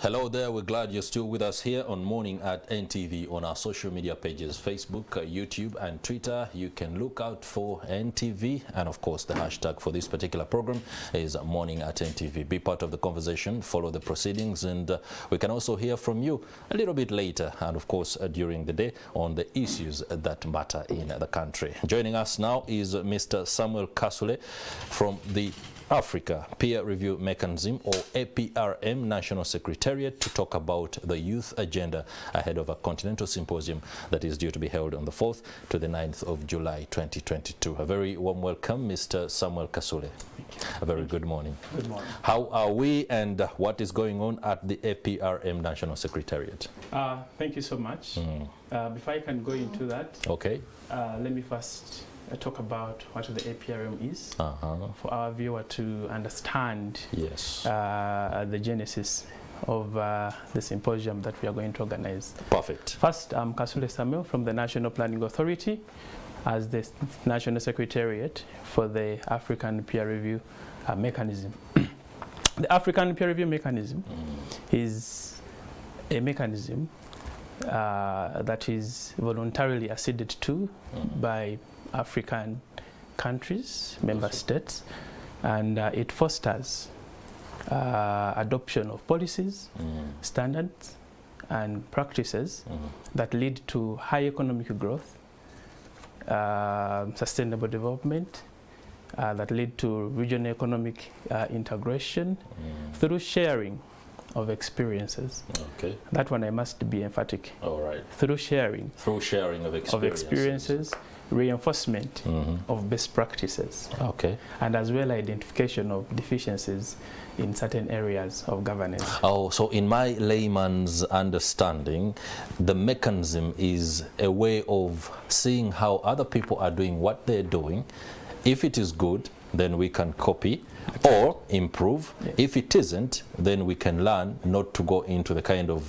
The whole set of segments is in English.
Hello there, we're glad you're still with us here on Morning at NTV on our social media pages, Facebook, YouTube and Twitter. You can look out for NTV, and of course the hashtag for this particular program is Morning at NTV. Be part of the conversation, follow the proceedings, and we can also hear from you a little bit later and of course during the day on the issues that matter in the country. Joining us now is Mr. Samuel Kasule from the Africa Peer Review Mechanism, or APRM National Secretariat, to talk about the youth agenda ahead of a Continental Symposium that is due to be held on the 4th to the 9th of July 2022. A very warm welcome, Mr. Samuel Kasule. A very good morning. Good morning. How are we, and what is going on at the APRM National Secretariat? Thank you so much. Before I can go into that, okay, let me first talk about what the APRM is, for our viewer to understand the genesis of the symposium that we are going to organize. Perfect. First, I'm Kasule Samuel from the National Planning Authority as the National Secretariat for the African Peer Review Mechanism. The African Peer Review Mechanism is a mechanism that is voluntarily acceded to by African countries, member states, and it fosters adoption of policies, standards, and practices that lead to high economic growth, sustainable development, that lead to regional economic integration through sharing of experiences. Okay. That one I must be emphatic. All right. Through sharing. Through sharing of experiences. Reinforcement of best practices. Okay. And as well identification of deficiencies in certain areas of governance. Oh, so in my layman's understanding, the mechanism is a way of seeing how other people are doing what they're doing. If it is good, then we can copy or improve. Yes. If it isn't, then we can learn not to go into the kind of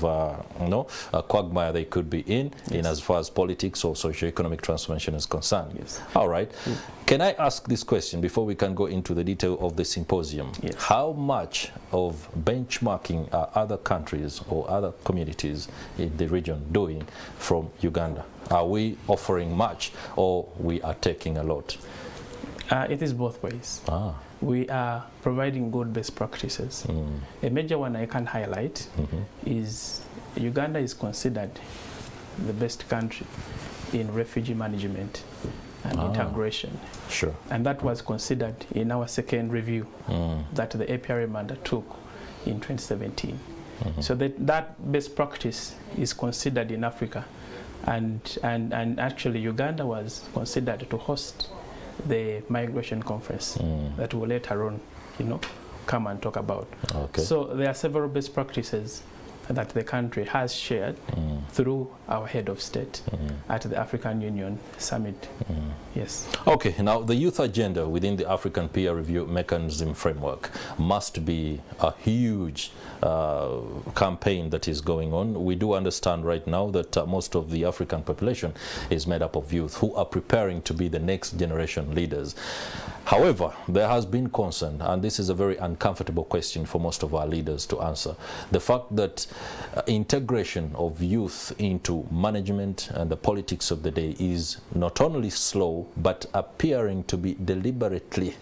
quagmire they could be in as far as politics or socio-economic transformation is concerned. Yes. All right. Can I ask this question before we can go into the detail of the symposium? Yes. How much of benchmarking are other countries or other communities in the region doing from Uganda? Are we offering much, or we are taking a lot? It is both ways. We are providing good best practices. A major one I can highlight is Uganda is considered the best country in refugee management and integration. Sure. And that was considered in our second review that the APRM undertook in 2017. So that best practice is considered in Africa, and actually Uganda was considered to host the migration conference that will later on, come and talk about. Okay. So there are several best practices that the country has shared through our head of state at the African Union Summit. Yes. Okay, now the youth agenda within the African Peer Review Mechanism framework must be a huge campaign that is going on. We do understand right now that most of the African population is made up of youth who are preparing to be the next generation leaders. However, there has been concern, and this is a very uncomfortable question for most of our leaders to answer, the fact that integration of youth into management and the politics of the day is not only slow, but appearing to be deliberately,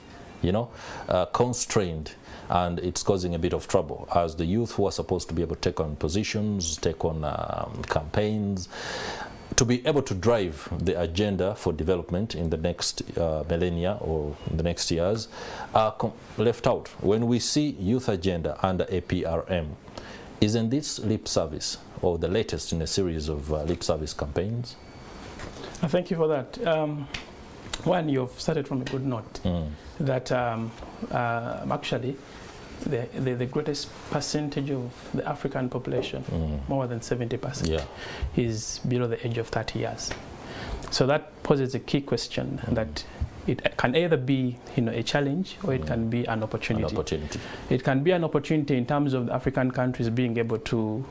constrained, and it's causing a bit of trouble as the youth who are supposed to be able to take on positions, take on campaigns, to be able to drive the agenda for development in the next millennia or in the next years are left out. When we see youth agenda under APRM, isn't this lip service or the latest in a series of lip service campaigns? Thank you for that. One, you've started from a good note that actually the greatest percentage of the African population, more than 70%, is below the age of 30 years. So that poses a key question that it can either be a challenge or it can be an opportunity. It can be an opportunity in terms of the African countries being able to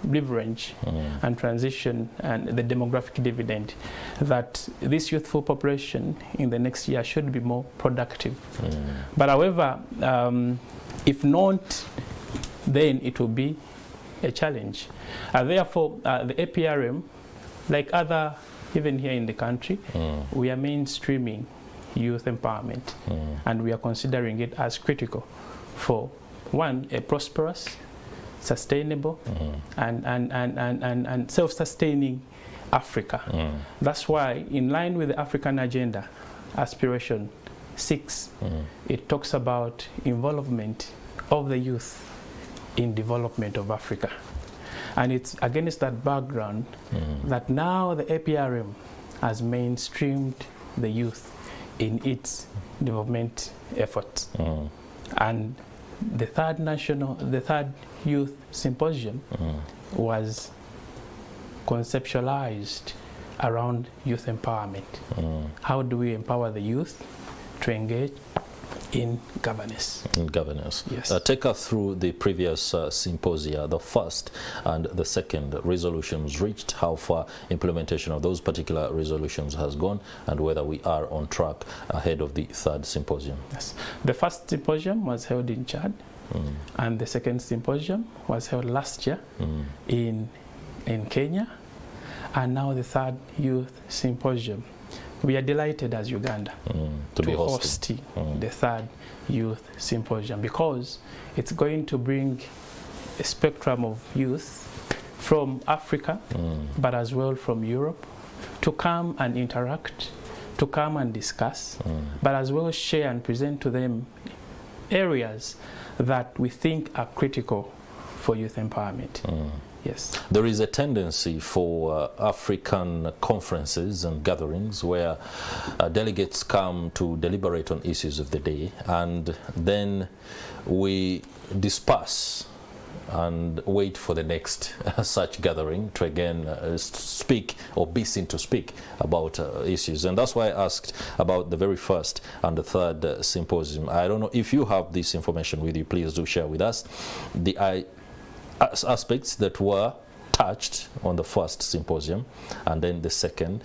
leverage and transition and the demographic dividend, that this youthful population in the next year should be more productive. But however, if not, then it will be a challenge. Therefore, the APRM, like other, even here in the country, we are mainstreaming youth empowerment, and we are considering it as critical for, one, a prosperous, sustainable, and self-sustaining Africa. That's why, in line with the African Agenda, Aspiration 6, it talks about involvement of the youth in development of Africa. And it's against that background that now the APRM has mainstreamed the youth in its development efforts. And the third Youth Symposium was conceptualized around youth empowerment. How do we empower the youth to engage in governance? In governance. Yes. Take us through the previous symposia, the first and the second resolutions reached, how far implementation of those particular resolutions has gone, and whether we are on track ahead of the third symposium. Yes. The first symposium was held in Chad, and the second symposium was held last year in Kenya, and now the third Youth Symposium. We are delighted as Uganda to host the third Youth Symposium, because it's going to bring a spectrum of youth from Africa, but as well from Europe, to come and interact, to come and discuss, but as well share and present to them areas that we think are critical for youth empowerment. Yes. There is a tendency for African conferences and gatherings where delegates come to deliberate on issues of the day, and then we disperse and wait for the next such gathering to again speak or be seen to speak about issues. And that's why I asked about the very first and the third symposium. I don't know if you have this information with you, please do share with us the aspects that were touched on the first symposium and then the second,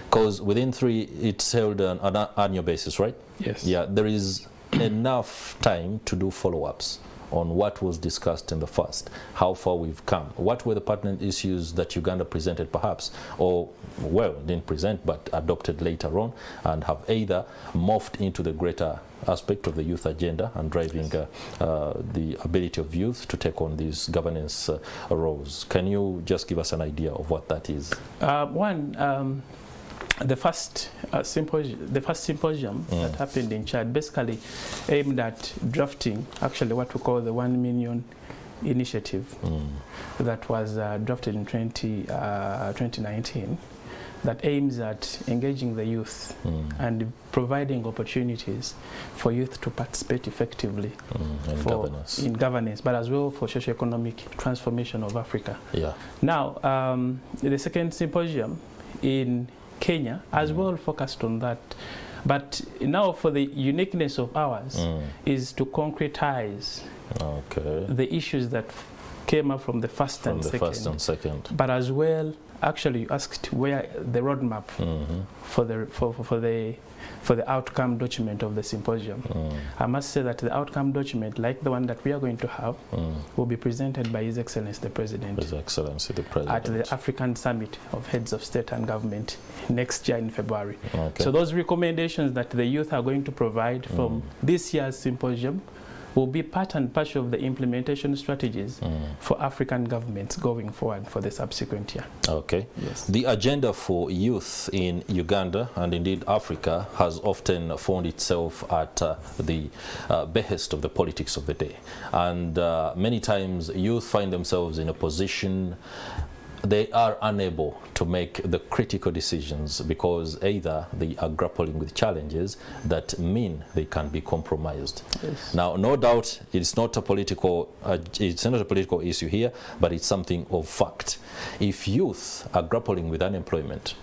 because within three it's held on an annual basis, right? Yes. Yeah, there is enough time to do follow-ups on what was discussed in the first, how far we've come, what were the pertinent issues that Uganda presented perhaps, or, well, didn't present but adopted later on, and have either morphed into the greater aspect of the youth agenda and driving the ability of youth to take on these governance roles. Can you just give us an idea of what that is? The first symposium that happened in Chad basically aimed at drafting actually what we call the 1 million initiative that was drafted in 2019, that aims at engaging the youth and providing opportunities for youth to participate effectively in governance, but as well for socio-economic transformation of Africa. Yeah. Now, the second symposium in Kenya as well focused on that, but now for the uniqueness of ours is to concretize the issues that came up from the first and second, but as well, actually you asked where the roadmap for the outcome document of the symposium. I must say that the outcome document, like the one that we are going to have, will be presented by His Excellency the President. His Excellency the President. At the African Summit of Heads of State and Government next year in February. So those recommendations that the youth are going to provide from this year's symposium will be part and parcel of the implementation strategies for African governments going forward for the subsequent year. Okay. Yes. The agenda for youth in Uganda and indeed Africa has often found itself at the behest of the politics of the day. And many times youth find themselves in a position they are unable to make the critical decisions because either they are grappling with challenges that mean they can be compromised. Yes. Now, no doubt it's not a political issue here, but it's something of fact. If youth are grappling with unemployment,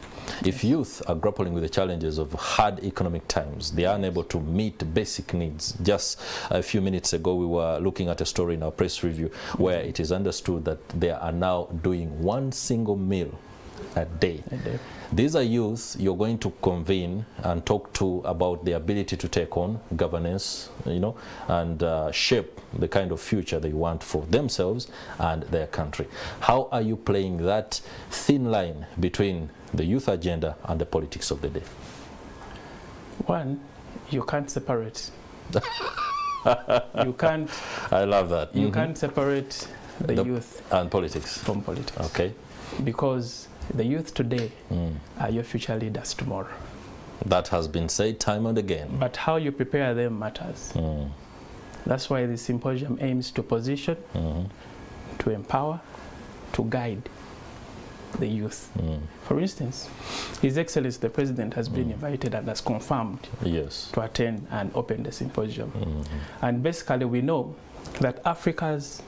if youth are grappling with the challenges of hard economic times, they are unable to meet basic needs. Just a few minutes ago, we were looking at a story in our press review where it is understood that they are now doing one single meal a day. A day. These are youth you're going to convene and talk to about their ability to take on governance, and shape the kind of future they want for themselves and their country. How are you playing that thin line between the youth agenda and the politics of the day? One, you can't separate. You can't. I love that. You can't separate the youth and politics from politics. Okay. Because the youth today are your future leaders tomorrow. That has been said time and again. But how you prepare them matters. That's why the symposium aims to position, to empower, to guide the youth. For instance, His Excellency the President has been invited and has confirmed to attend and open the symposium. And basically we know that Africa's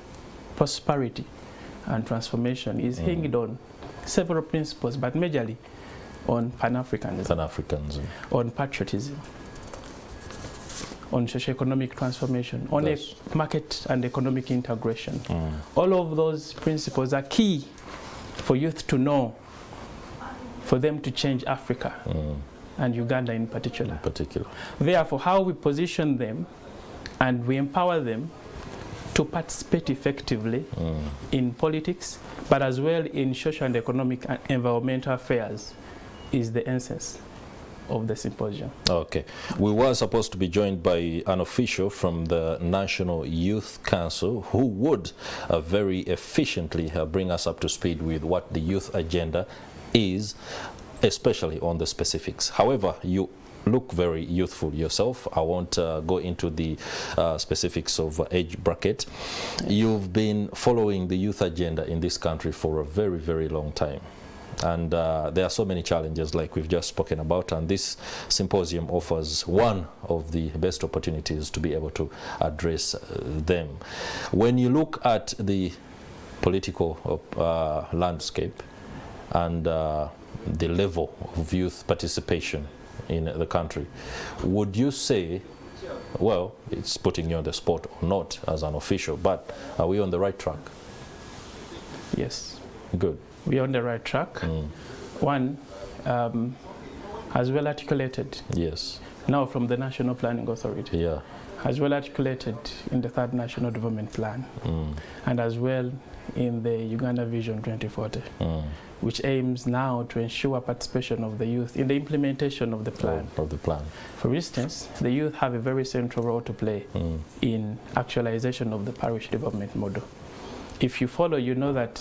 prosperity and transformation is hinged on several principles, but majorly on Pan-Africanism, on patriotism, on socio-economic transformation, on a market and economic integration. All of those principles are key for youth to know, for them to change Africa and Uganda in particular. Therefore, how we position them and we empower them to participate effectively in politics, but as well in social and economic and environmental affairs is the essence of the symposium. Okay. We were supposed to be joined by an official from the National Youth Council who would very efficiently bring us up to speed with what the youth agenda is, especially on the specifics. However, you look very youthful yourself. I won't go into the specifics of age bracket. You've been following the youth agenda in this country for a very, very long time. And there are so many challenges like we've just spoken about, and this symposium offers one of the best opportunities to be able to address them. When you look at the political landscape and the level of youth participation in the country, would you say, well, it's putting you on the spot or not as an official, but are we on the right track? Yes. Good. We are on the right track. One, as well articulated. Yes. Now from the National Planning Authority. Yeah. As well articulated in the Third National Development Plan. And as well in the Uganda Vision 2040. Which aims now to ensure participation of the youth in the implementation of the plan. For instance, the youth have a very central role to play in actualization of the parish development model. If you follow, you know that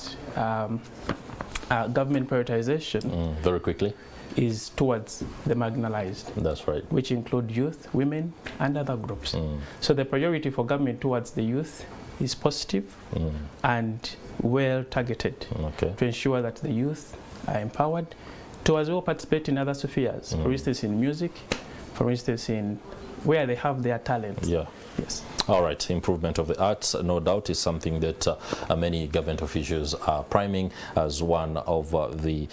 government prioritization very quickly is towards the marginalized. That's right. Which include youth, women, and other groups. So the priority for government towards the youth is positive and well targeted to ensure that the youth are empowered to as well participate in other spheres. For instance, in music, for instance, in where they have their talents. Yeah. Yes. All right. Improvement of the arts, no doubt, is something that many government officials are priming as one of the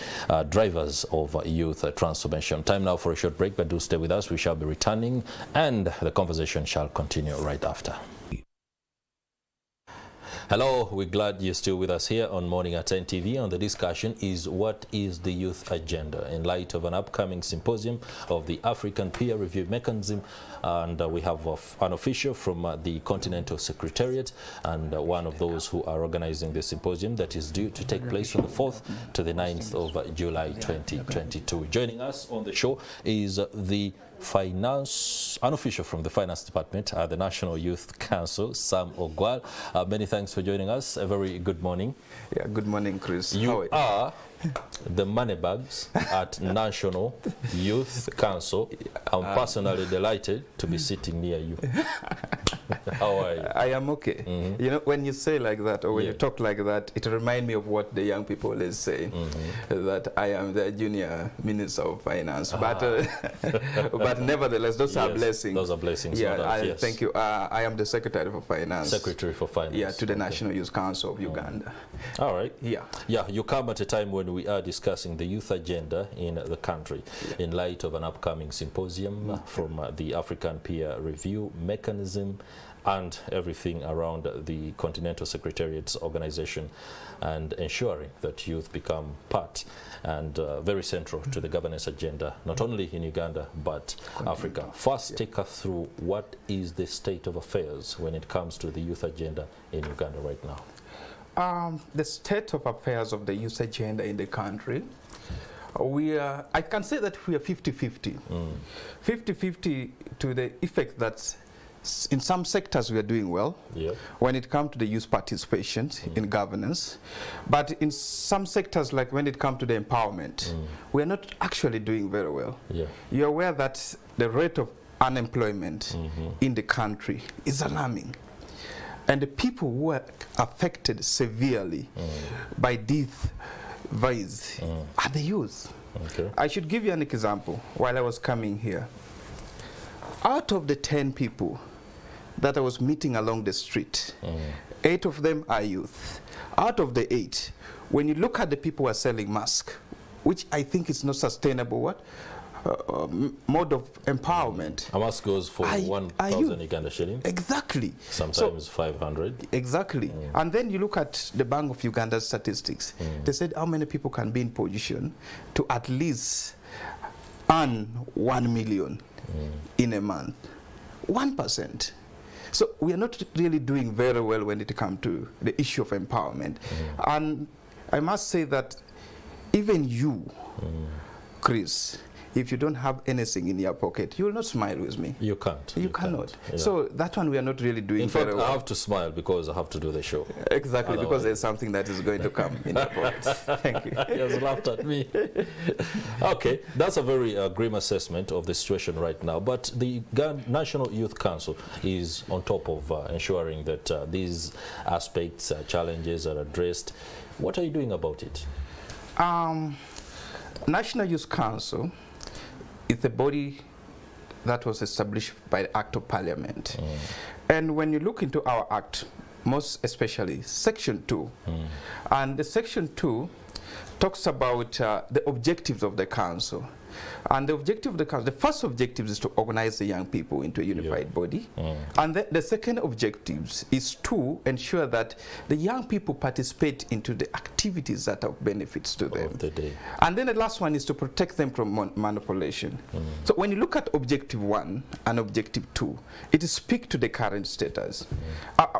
drivers of youth transformation. Time now for a short break, but do stay with us. We shall be returning, and the conversation shall continue right after. Hello, we're glad you're still with us here on Morning at NTV. And the discussion is, what is the youth agenda in light of an upcoming symposium of the African Peer Review Mechanism? And we have an official from the Continental Secretariat and one of those who are organizing the symposium that is due to take place from the 4th to the 9th of July 2022. Joining us on the show is the an official from the Finance Department, the National Youth Council, Sam Ogwal. Many thanks for joining us. A very good morning. Yeah, good morning, Chris. You are the moneybags at National Youth Council. I'm personally delighted to be sitting near you. How are you? I am okay. You know, when you say like that, or when you talk like that, it reminds me of what the young people always say, that I am the junior Minister of Finance. But nevertheless, those are blessings. Those are blessings. Yeah, thank you. I am the Secretary for Finance. Secretary for Finance. Yeah, to the National Youth Council of Uganda. All right. Yeah. Yeah, you come at a time when we are discussing the youth agenda in the country in light of an upcoming symposium from the African Peer Review Mechanism. and everything around the Continental Secretariat's organization, and ensuring that youth become part and very central to the governance agenda, not only in Uganda but Africa. First, take us through what is the state of affairs when it comes to the youth agenda in Uganda right now. The state of affairs of the youth agenda in the country, I can say that we are 50-50. 50-50 to the effect that in some sectors we are doing well when it comes to the youth participation in governance, but in some sectors, like when it comes to the empowerment, we are not actually doing very well. You're aware that the rate of unemployment in the country is alarming, and the people who are affected severely by these vices are the youth. I should give you an example. While I was coming here, out of the 10 people that I was meeting along the street, 8 of them are youth. Out of the 8, when you look at the people who are selling masks, which I think is not sustainable, mode of empowerment. A mask goes for 1,000 Uganda shillings. Exactly. Sometimes 500. Exactly. And then you look at the Bank of Uganda's statistics. They said how many people can be in position to at least earn 1 million in a month. 1%. So we are not really doing very well when it comes to the issue of empowerment. And I must say that even you, Chris, if you don't have anything in your pocket, you will not smile with me. You can't. You cannot. So that one we are not really doing very well. In fact, I have to smile because I have to do the show. Exactly, because there's something that is going to come in your pocket. Thank you. He has laughed at me. Okay, that's a very grim assessment of the situation right now. But the National Youth Council is on top of ensuring that these aspects, challenges are addressed. What are you doing about it? National Youth Council is the body that was established by the Act of Parliament. And when you look into our Act, most especially Section 2, and the Section 2 talks about the objectives of the Council. And the objective of the Council, the first objective is to organize the young people into a unified body. And the second objective is to ensure that the young people participate into the activities that have benefits to them. And then the last one is to protect them from manipulation. So when you look at objective 1 and objective 2, it speaks to the current status.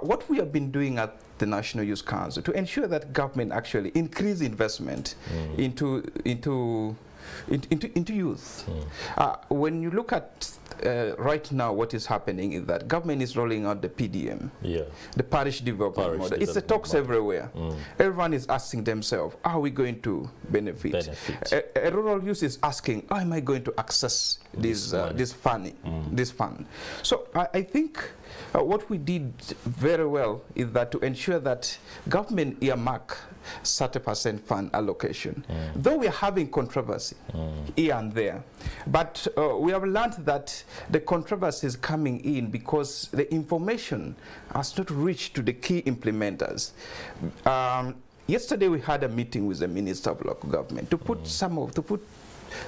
What we have been doing at the National Youth Council to ensure that government actually increase investment into youth. When you look at right now, what is happening is that government is rolling out the PDM, the parish development model. It's the talks everywhere. Everyone is asking themselves, are we going to benefit? A rural youth is asking, how am I going to access this fund? So I think what we did very well is that to ensure that government earmark 30% fund allocation. Though we are having controversy here and there, but we have learned that the controversy is coming in because the information has not reached to the key implementers. Yesterday we had a meeting with the Minister of Local Government to put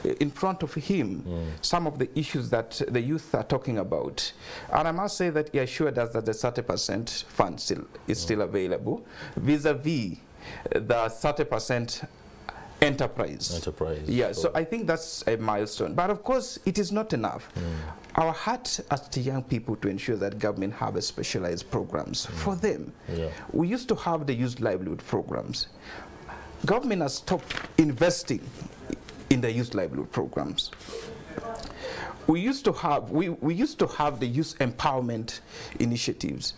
in front of him some of the issues that the youth are talking about. And I must say that he assured us that the 30% fund is still available vis-a-vis the 30% enterprise. So I think that's a milestone. But of course, it is not enough. Our heart as the young people to ensure that government have a specialized programs for them. We used to have the youth livelihood programs. Government has stopped investing in the youth livelihood programs. We used to have the youth empowerment initiatives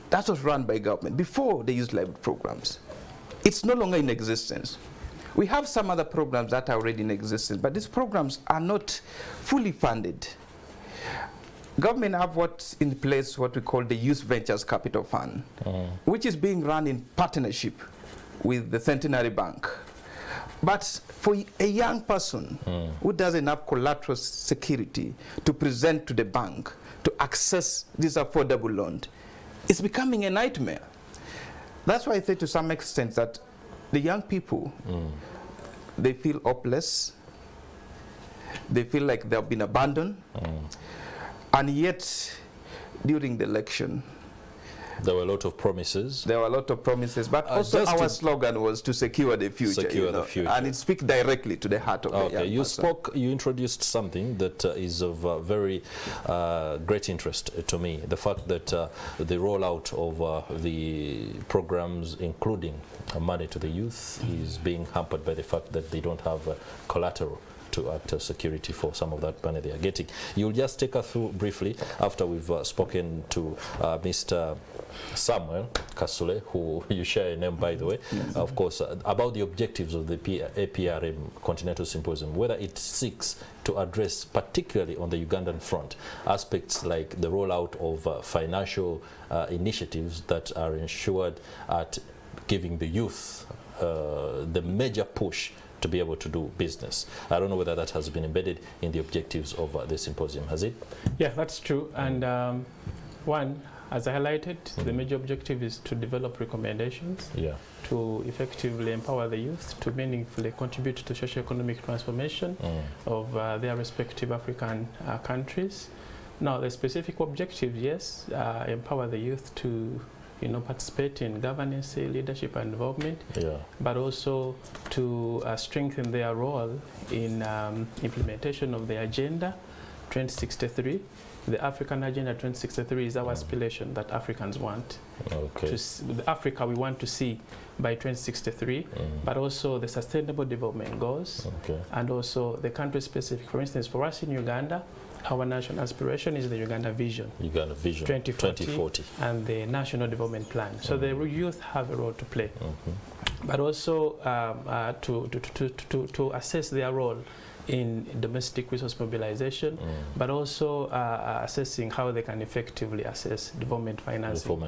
that was run by government before the youth livelihood programs. It's no longer in existence. We have some other programs that are already in existence, but these programs are not fully funded. Government have what's in place, what we call the Youth Ventures Capital Fund, which is being run in partnership with the Centenary Bank. But for a young person who doesn't have collateral security to present to the bank to access this affordable loan, it's becoming a nightmare. That's why I say to some extent that the young people, they feel hopeless, they feel like they've been abandoned, and yet during the election, There were a lot of promises. There were a lot of promises, but also our slogan was to secure the future. Secure the future. And it speaks directly to the heart of the young person. You introduced something that is of very great interest to me. The fact that the rollout of the programs, including money to the youth, is being hampered by the fact that they don't have collateral to act as security for some of that money they are getting. You'll just take us through briefly, after we've spoken to Mr. Samuel Kasule, who you share a name, by the way, of course, about the objectives of the APRM Continental Symposium, whether it seeks to address, particularly on the Ugandan front, aspects like the rollout of financial initiatives that are ensured at giving the youth the major push to be able to do business. I don't know whether that has been embedded in the objectives of the symposium, has it? Yeah, that's true. And one, as I highlighted, the major objective is to develop recommendations to effectively empower the youth to meaningfully contribute to socio-economic transformation of their respective African countries. Now, the specific objectives, yes, empower the youth to participate in governance, leadership and involvement, but also to strengthen their role in implementation of the Agenda 2063. The African Agenda 2063 is our aspiration that Africans want. The Africa we want to see by 2063, but also the Sustainable Development Goals, and also the country-specific. For instance, for us in Uganda, our national aspiration is the Uganda Vision 2040 and the National Development Plan. So the youth have a role to play, but also to assess their role in domestic resource mobilization, but also assessing how they can effectively assess development financing.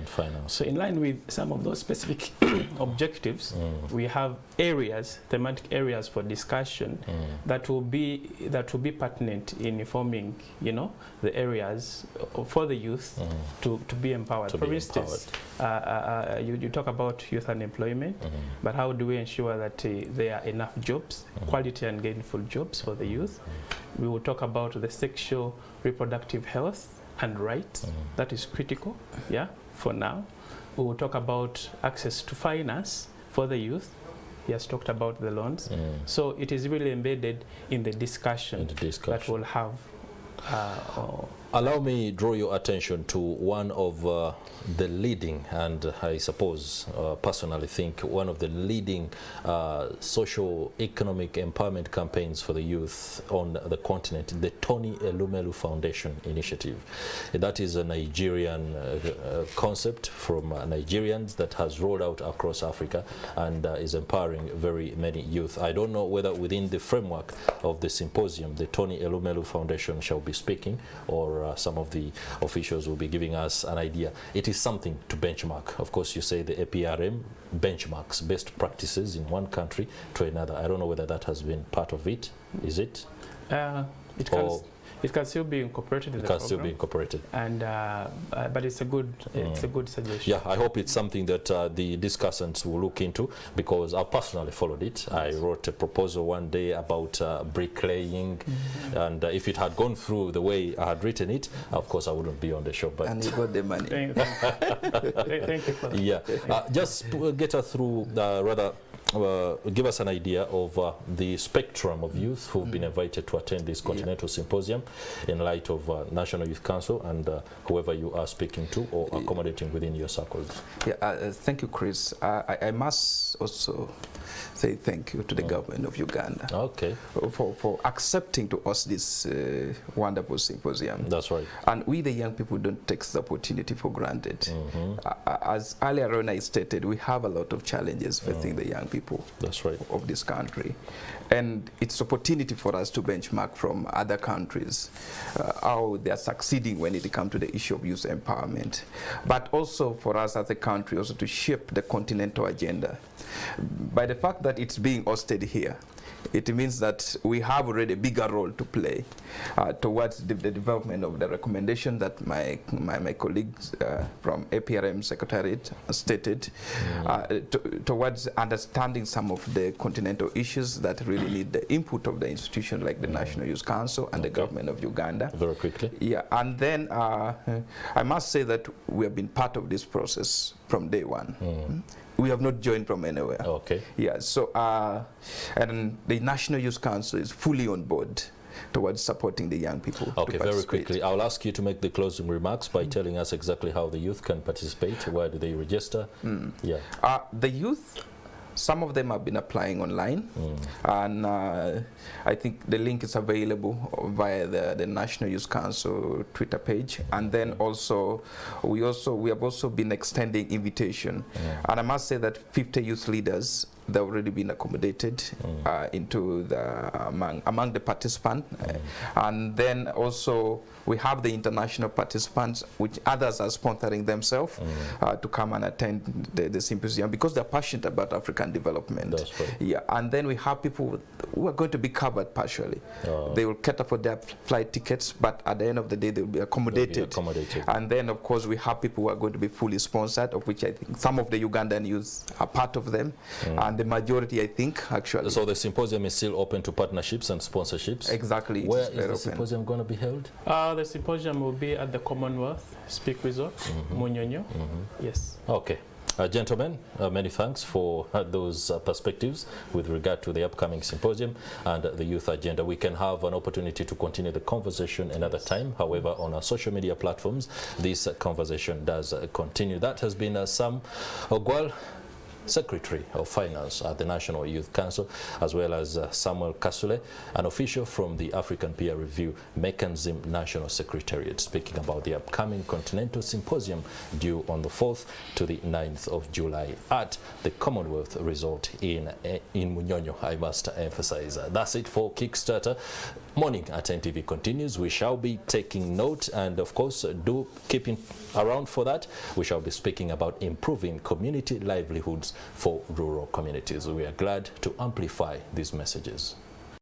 So in line with some of those specific objectives, we have areas, thematic areas for discussion that will be pertinent in informing, the areas for the youth to be empowered. For instance, you talk about youth unemployment, but how do we ensure that there are enough jobs, quality and gainful jobs for the youth? We will talk about the sexual reproductive health and rights. That is critical, for now. We will talk about access to finance for the youth. He has talked about the loans. So it is really embedded in the discussion, that we'll have. Allow me draw your attention to one of the leading, and I suppose personally think one of the leading socio-economic empowerment campaigns for the youth on the continent, the Tony Elumelu Foundation Initiative. That is a Nigerian concept from Nigerians that has rolled out across Africa and is empowering very many youth. I don't know whether within the framework of the symposium the Tony Elumelu Foundation shall be speaking, or some of the officials will be giving us an idea. It is something to benchmark. Of course, you say the APRM benchmarks best practices in one country to another. I don't know whether that has been part of it. Is it? It can still be incorporated in the program. It can still be incorporated. And, but it's a good suggestion. Yeah, I hope it's something that the discussants will look into, because I personally followed it. I wrote a proposal one day about bricklaying, and if it had gone through the way I had written it, of course I wouldn't be on the show. But and you got the money. Thank you for that. Yeah, just get us through, give us an idea of the spectrum of youth who've been invited to attend this Continental Symposium in light of National Youth Council and whoever you are speaking to or accommodating within your circles. Thank you, Chris. I must also say thank you to the government of Uganda for accepting to us this wonderful symposium. That's right. And we, the young people, don't take the opportunity for granted. As earlier on I stated, we have a lot of challenges facing the young people of this country, and it's opportunity for us to benchmark from other countries how they are succeeding when it comes to the issue of youth empowerment, but also for us as a country also to shape the continental agenda. By the fact that it's being hosted here, it means that we have already a bigger role to play towards the development of the recommendation that my colleagues from APRM Secretariat stated, towards understanding some of the continental issues that really need the input of the institution like the National Youth Council and the government of Uganda. Very quickly. Yeah, and then I must say that we have been part of this process from day one. We have not joined from anywhere. Okay. Yeah, so, and the National Youth Council is fully on board towards supporting the young people. Okay, very quickly. I'll ask you to make the closing remarks by telling us exactly how the youth can participate. Where do they register? Yeah. The youth, some of them have been applying online, and I think the link is available via the National Youth Council Twitter page. And then also, we have also been extending invitation. And I must say that 50 youth leaders, they've already been accommodated into the among the participants, and then also we have the international participants, which others are sponsoring themselves to come and attend the symposium because they're passionate about African development. That's right. Yeah, and then we have people who are going to be covered partially. They will cater for their flight tickets, but at the end of the day, they will be accommodated. And then, of course, we have people who are going to be fully sponsored, of which I think some of the Ugandan youth are part of them, and the majority, I think, actually. So the symposium is still open to partnerships and sponsorships? Exactly. Where is the symposium going to be held? The symposium will be at the Commonwealth Speak Resort, Munyonyo. Yes. Okay. Gentlemen, many thanks for those perspectives with regard to the upcoming symposium and the youth agenda. We can have an opportunity to continue the conversation another time. However, on our social media platforms, this conversation does continue. That has been Sam Ogwal, Secretary of Finance at the National Youth Council, as well as Samuel Kasule, an official from the African Peer Review Mechanism National Secretariat, speaking about the upcoming Continental Symposium due on the 4th to the 9th of July at the Commonwealth Resort in Munyonyo, I must emphasize. That's it for Kickstarter. Morning at NTV continues. We shall be taking note, and of course, do keep around for that. We shall be speaking about improving community livelihoods for rural communities. We are glad to amplify these messages.